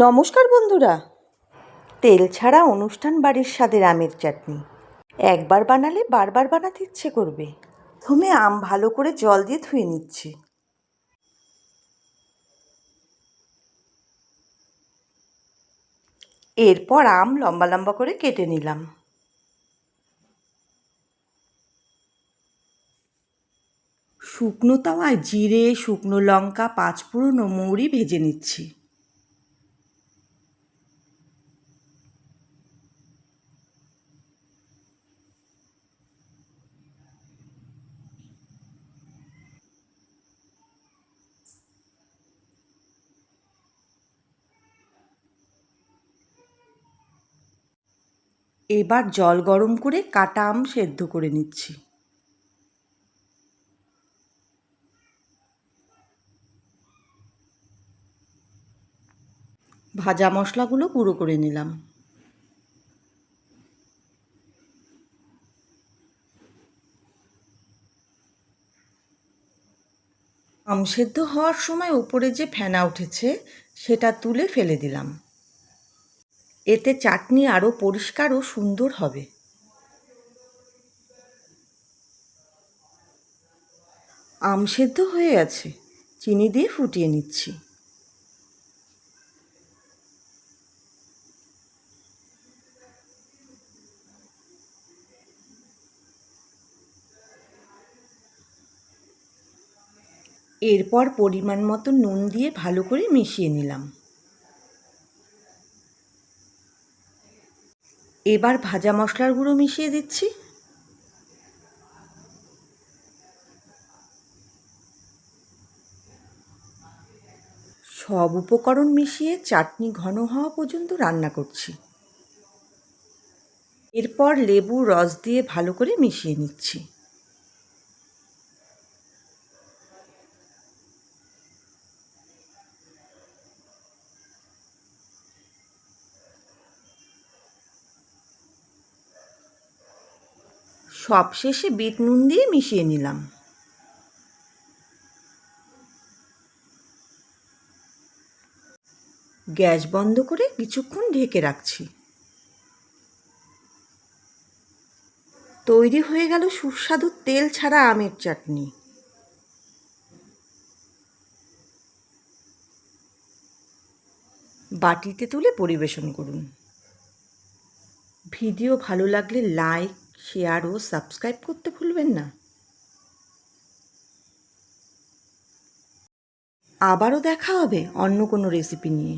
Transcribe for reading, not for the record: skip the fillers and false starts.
নমস্কার বন্ধুরা, তেল ছাড়া অনুষ্ঠান বাড়ির স্বাদের আমের চাটনি একবার বানালে বারবার বানাতে ইচ্ছে করবে। প্রথমে আম ভালো করে জল দিয়ে ধুয়ে নিচ্ছি। এরপর আম লম্বা লম্বা করে কেটে নিলাম। শুকনো তাওয়ায় জিরে, শুকনো লঙ্কা, পাঁচফোড়ন ও মৌরি ভেজে নিচ্ছি। এবার জল গরম করে কাটা আম সেদ্ধ করে নিচ্ছি। ভাজা মশলাগুলো গুঁড়ো করে নিলাম। আম সেদ্ধ হওয়ার সময় উপরে যে ফেনা উঠেছে সেটা তুলে ফেলে দিলাম। এতে চাটনি আরও পরিষ্কার ও সুন্দর হবে। আম সেদ্ধ হয়ে আছে, চিনি দিয়ে ফুটিয়ে নিচ্ছি। এরপর পরিমাণ মতো নুন দিয়ে ভালো করে মিশিয়ে নিলাম। এবার ভাজা মশলার গুঁড়ো মিশিয়ে দিচ্ছি। সব উপকরণ মিশিয়ে চাটনি ঘন হওয়া পর্যন্ত রান্না করছি। এরপর লেবুর রস দিয়ে ভালো করে মিশিয়ে নিচ্ছি। সবশেষে বিট নুন দিয়ে মিশিয়ে নিলাম। গ্যাস বন্ধ করে কিছুক্ষণ ঢেকে রাখছি। তৈরি হয়ে গেল সুস্বাদু তেল ছাড়া আমের চাটনি। বাটিতে তুলে পরিবেশন করুন। ভিডিও ভালো লাগলে লাইক, শেয়ার ও সাবস্ক্রাইব করতে ভুলবেন না। আবারও দেখা হবে অন্য কোনো রেসিপি নিয়ে।